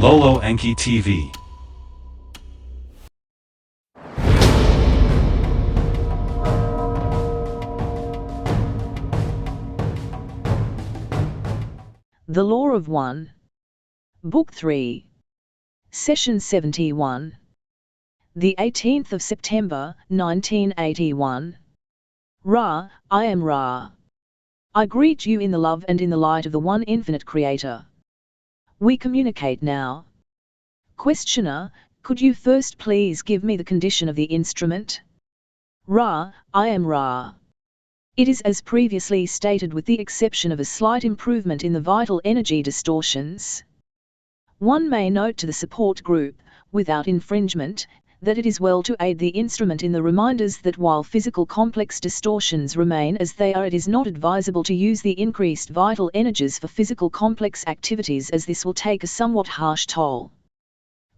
Lolo Enki TV. The Law of One. Book 3. Session 71. The 18th of September, 1981. Ra, I am Ra. I greet you in the love and in the light of the one infinite Creator. We communicate now. Questioner, could you first please give me the condition of the instrument? Ra, I am Ra. It is as previously stated with the exception of a slight improvement in the vital energy distortions. One may note to the support group, without infringement, that it is well to aid the instrument in the reminders that while physical complex distortions remain as they are, it is not advisable to use the increased vital energies for physical complex activities, as this will take a somewhat harsh toll.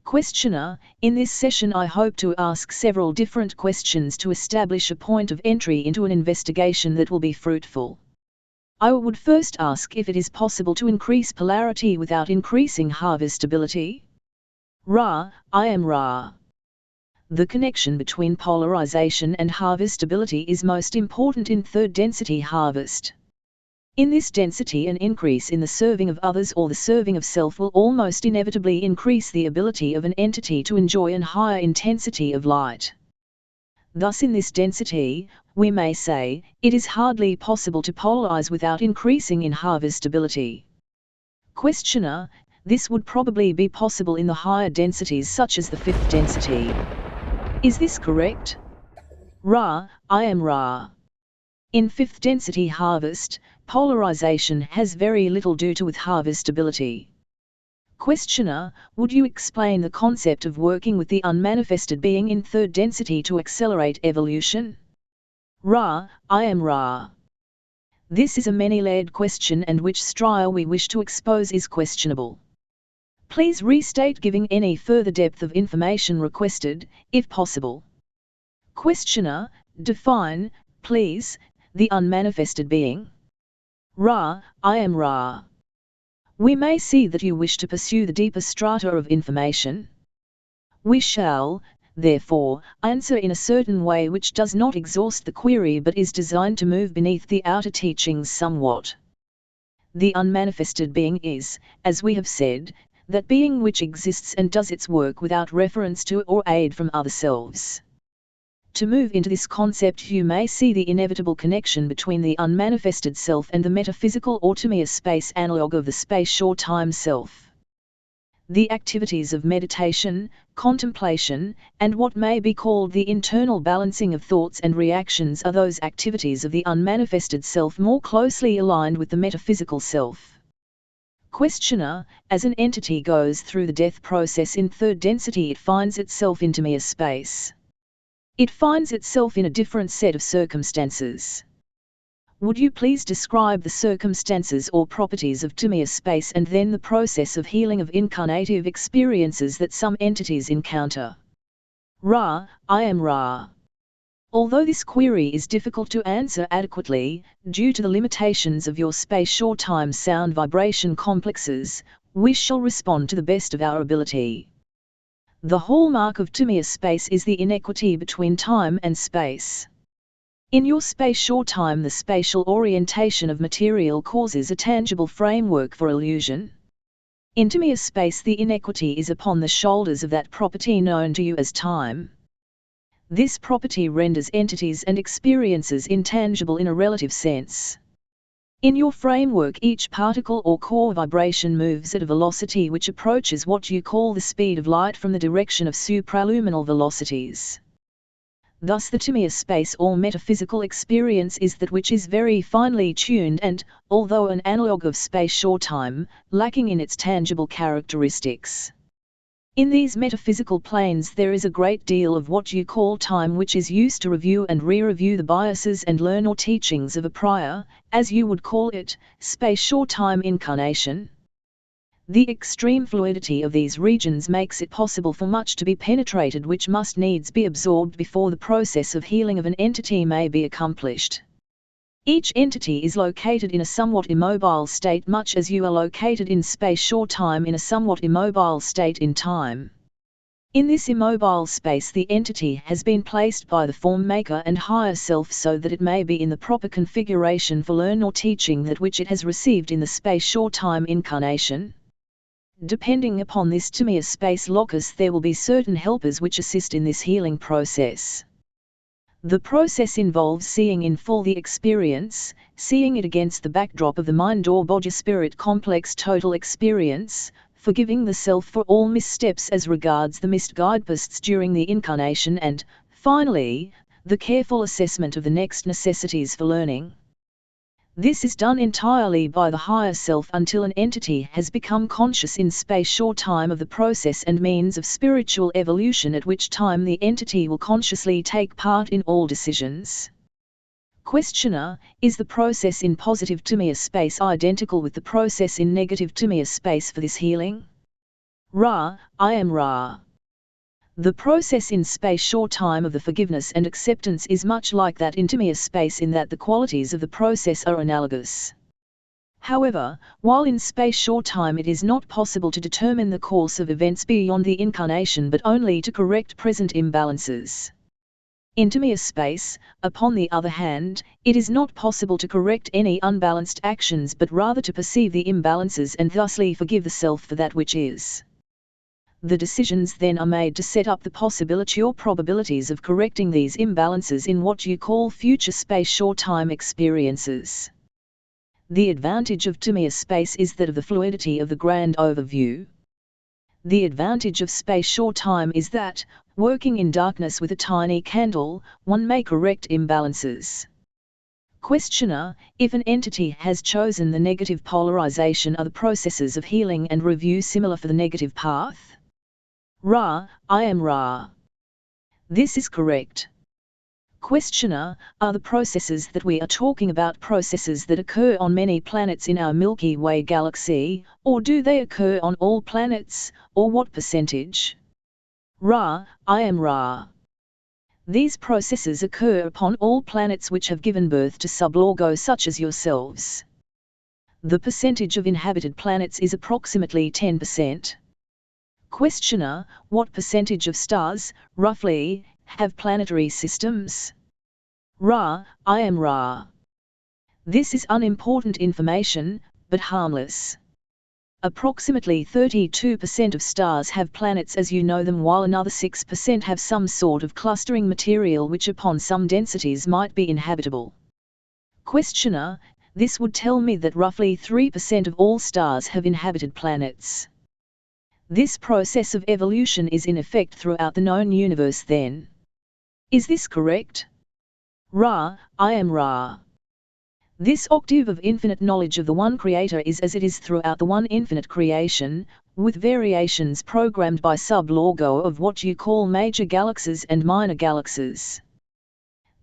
Questioner, in this session I hope to ask several different questions to establish a point of entry into an investigation that will be fruitful. I would first ask if it is possible to increase polarity without increasing harvestability. Ra, I am Ra. The connection between polarization and harvestability is most important in third density harvest. In this density, an increase in the serving of others or the serving of self will almost inevitably increase the ability of an entity to enjoy an higher intensity of light. Thus in this density, we may say, it is hardly possible to polarize without increasing in harvestability. Questioner, this would probably be possible in the higher densities such as the fifth density. Is this correct? Ra, I am Ra. In fifth density harvest, polarization has very little to do with harvestability. Questioner, would you explain the concept of working with the unmanifested being in third density to accelerate evolution? Ra, I am Ra. This is a many-layered question and which style we wish to expose is questionable. Please restate giving any further depth of information requested, if possible. Questioner, define, please, the unmanifested being. Ra, I am Ra. We may see that you wish to pursue the deeper strata of information. We shall, therefore, answer in a certain way which does not exhaust the query but is designed to move beneath the outer teachings somewhat. The unmanifested being is, as we have said, that being which exists and does its work without reference to or aid from other selves. To move into this concept, you may see the inevitable connection between the unmanifested self and the metaphysical or Tamiya space analog of the space-time self. The activities of meditation, contemplation, and what may be called the internal balancing of thoughts and reactions are those activities of the unmanifested self more closely aligned with the metaphysical self. Questioner, as an entity goes through the death process in third density, it finds itself in Tamiya space. It finds itself in a different set of circumstances. Would you please describe the circumstances or properties of Tamiya space and then the process of healing of incarnative experiences that some entities encounter? Ra, I am Ra. Although this query is difficult to answer adequately, due to the limitations of your space-time sound vibration complexes, we shall respond to the best of our ability. The hallmark of Tamiya space is the inequity between time and space. In your space-time, the spatial orientation of material causes a tangible framework for illusion. In Tamiya space, the inequity is upon the shoulders of that property known to you as time. This property renders entities and experiences intangible in a relative sense. In your framework, each particle or core vibration moves at a velocity which approaches what you call the speed of light from the direction of supraluminal velocities. Thus the Tamiya space or metaphysical experience is that which is very finely tuned and, although an analog of space-time, lacking in its tangible characteristics. In these metaphysical planes there is a great deal of what you call time which is used to review and re-review the biases and learn or teachings of a prior, as you would call it, space-time incarnation. The extreme fluidity of these regions makes it possible for much to be penetrated which must needs be absorbed before the process of healing of an entity may be accomplished. Each entity is located in a somewhat immobile state, much as you are located in space or time in a somewhat immobile state in time. In this immobile space, the entity has been placed by the form maker and higher self so that it may be in the proper configuration for learn or teaching that which it has received in the space or time incarnation. Depending upon this Timaeus space locus, there will be certain helpers which assist in this healing process. The process involves seeing in full the experience, seeing it against the backdrop of the mind or body spirit complex total experience, forgiving the self for all missteps as regards the missed guideposts during the incarnation, and, finally, the careful assessment of the next necessities for learning. This is done entirely by the higher self until an entity has become conscious in space or time of the process and means of spiritual evolution, at which time the entity will consciously take part in all decisions. Questioner: is the process in positive Timaeus space identical with the process in negative Timaeus space for this healing? Ra: I am Ra. The process in space or time of the forgiveness and acceptance is much like that in Timaeus space in that the qualities of the process are analogous. However, while in space or time it is not possible to determine the course of events beyond the incarnation but only to correct present imbalances. In Timaeus space, upon the other hand, it is not possible to correct any unbalanced actions but rather to perceive the imbalances and thusly forgive the self for that which is. The decisions then are made to set up the possibility or probabilities of correcting these imbalances in what you call future space or time experiences. The advantage of Timaeus space is that of the fluidity of the grand overview. The advantage of space or time is that, working in darkness with a tiny candle, one may correct imbalances. Questioner: if an entity has chosen the negative polarization, are the processes of healing and review similar for the negative path? Ra: I am Ra. This is correct. Questioner: are the processes that we are talking about processes that occur on many planets in our Milky Way galaxy, or do they occur on all planets, or what percentage? Ra: I am Ra. These processes occur upon all planets which have given birth to sublorgo such as yourselves. The percentage of inhabited planets is approximately 10%. Questioner: what percentage of stars, roughly, have planetary systems? Ra: I am Ra. This is unimportant information, but harmless. Approximately 32% of stars have planets as you know them, while another 6% have some sort of clustering material which upon some densities might be inhabitable. Questioner: this would tell me that roughly 3% of all stars have inhabited planets. This process of evolution is in effect throughout the known universe then. Is this correct? Ra: I am Ra. This octave of infinite knowledge of the one creator is as it is throughout the one infinite creation, with variations programmed by sub-lorgo of what you call major galaxies and minor galaxies.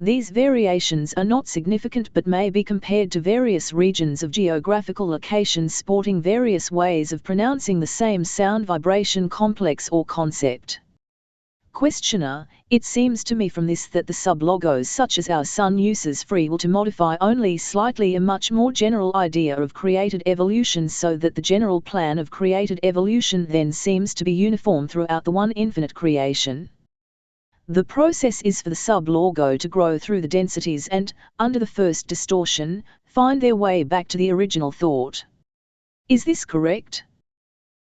These variations are not significant but may be compared to various regions of geographical locations sporting various ways of pronouncing the same sound vibration complex or concept. Questioner: it seems to me from this that the sub-logos such as our Sun uses free will to modify only slightly a much more general idea of created evolution, so that the general plan of created evolution then seems to be uniform throughout the one infinite creation. The process is for the sub-lorgo to grow through the densities and, under the first distortion, find their way back to the original thought. Is this correct?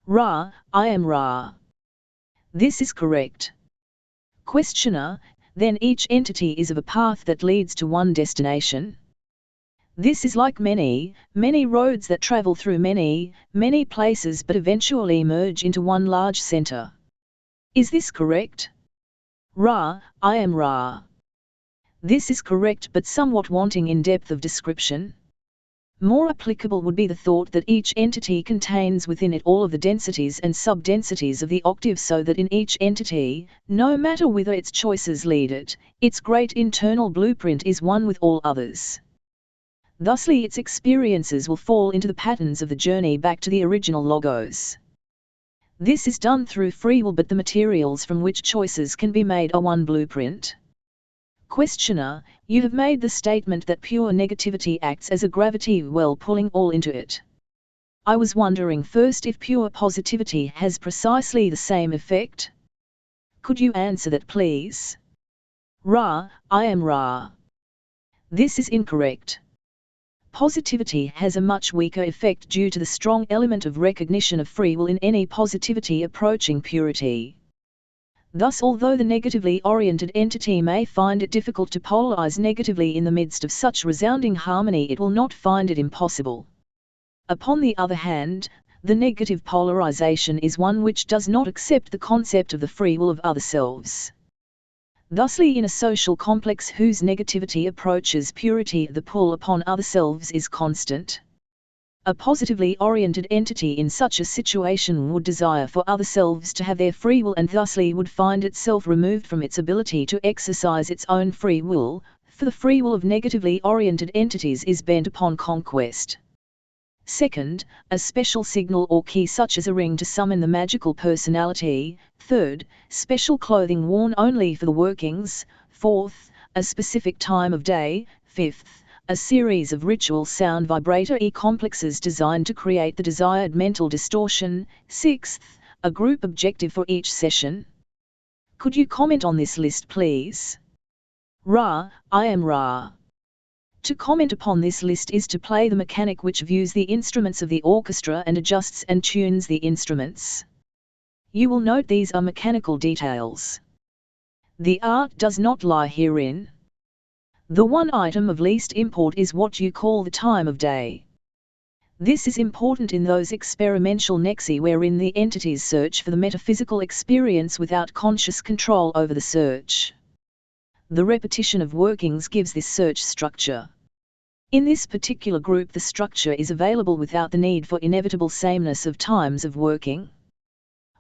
Ra: I am Ra. This is correct. Questioner: then each entity is of a path that leads to one destination? This is like many, many roads that travel through many, many places but eventually merge into one large center. Is this correct? Ra: I am Ra. This is correct but somewhat wanting in depth of description. More applicable would be the thought that each entity contains within it all of the densities and sub-densities of the octave, so that in each entity, no matter whither its choices lead it, its great internal blueprint is one with all others. Thusly its experiences will fall into the patterns of the journey back to the original logos. This is done through free will, but the materials from which choices can be made are one blueprint. Questioner, you have made the statement that pure negativity acts as a gravity well pulling all into it. I was wondering first if pure positivity has precisely the same effect? Could you answer that please? Ra, I am Ra. This is incorrect. Positivity has a much weaker effect due to the strong element of recognition of free will in any positivity approaching purity. Thus, although the negatively oriented entity may find it difficult to polarize negatively in the midst of such resounding harmony, it will not find it impossible. Upon the other hand, the negative polarization is one which does not accept the concept of the free will of other selves. Thusly, in a social complex whose negativity approaches purity, the pull upon other selves is constant. A positively oriented entity in such a situation would desire for other selves to have their free will, and thusly would find itself removed from its ability to exercise its own free will, for the free will of negatively oriented entities is bent upon conquest. Second, a special signal or key such as a ring to summon the magical personality. Third, special clothing worn only for the workings. Fourth, a specific time of day. Fifth, a series of ritual sound vibrator complexes designed to create the desired mental distortion. Sixth, a group objective for each session. Could you comment on this list please? Ra, I am Ra. To comment upon this list is to play the mechanic which views the instruments of the orchestra and adjusts and tunes the instruments. You will note these are mechanical details. The art does not lie herein. The one item of least import is what you call the time of day. This is important in those experimental nexi wherein the entities search for the metaphysical experience without conscious control over the search. The repetition of workings gives this search structure. In this particular group, the structure is available without the need for inevitable sameness of times of working.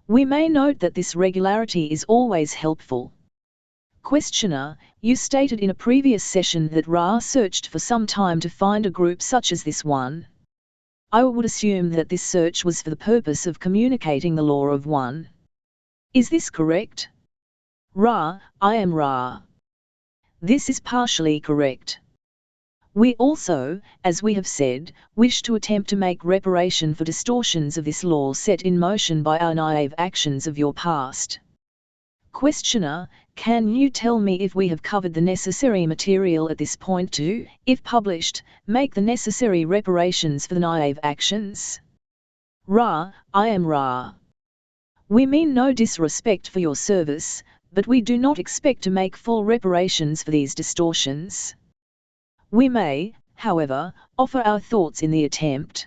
We may note that this regularity is always helpful. Questioner, you stated in a previous session that Ra searched for some time to find a group such as this one. I would assume that this search was for the purpose of communicating the law of one. Is this correct? Ra, I am Ra. This is partially correct. We also, as we have said, wish to attempt to make reparation for distortions of this law set in motion by our naive actions of your past. Questioner, can you tell me if we have covered the necessary material at this point to, if published, make the necessary reparations for the naive actions? Ra, I am Ra. We mean no disrespect for your service, but we do not expect to make full reparations for these distortions. We may, however, offer our thoughts in the attempt.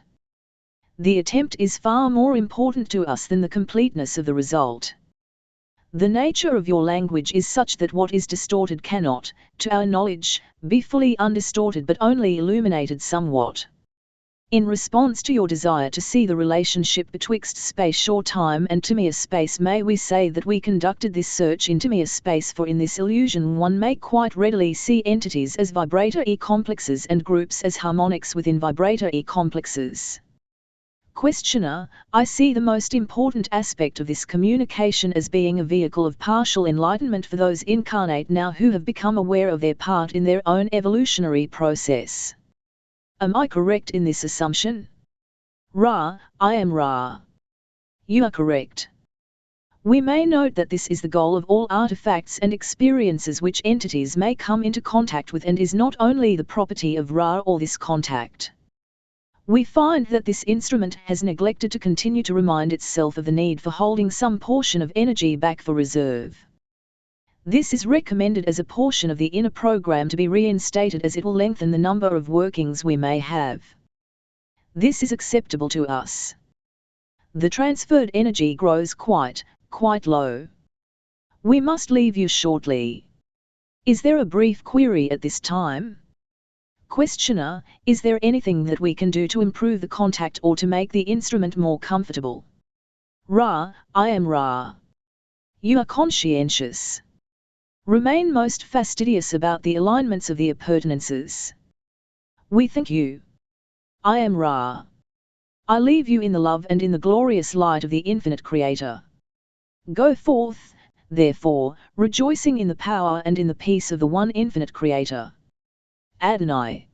The attempt is far more important to us than the completeness of the result. The nature of your language is such that what is distorted cannot, to our knowledge, be fully undistorted but only illuminated somewhat. In response to your desire to see the relationship betwixt space or time and Timea space, may we say that we conducted this search in Timea space, for in this illusion one may quite readily see entities as vibrator complexes and groups as harmonics within vibrator complexes. Questioner, I see the most important aspect of this communication as being a vehicle of partial enlightenment for those incarnate now who have become aware of their part in their own evolutionary process. Am I correct in this assumption? Ra, I am Ra. You are correct. We may note that this is the goal of all artifacts and experiences which entities may come into contact with, and is not only the property of Ra or this contact. We find that this instrument has neglected to continue to remind itself of the need for holding some portion of energy back for reserve. This is recommended as a portion of the inner program to be reinstated, as it will lengthen the number of workings we may have. This is acceptable to us. The transferred energy grows quite low. We must leave you shortly. Is there a brief query at this time? Questioner, is there anything that we can do to improve the contact or to make the instrument more comfortable? Ra, I am Ra. You are conscientious. Remain most fastidious about the alignments of the appurtenances. We thank you. I am Ra. I leave you in the love and in the glorious light of the infinite Creator. Go forth, therefore, rejoicing in the power and in the peace of the one infinite Creator. Adonai.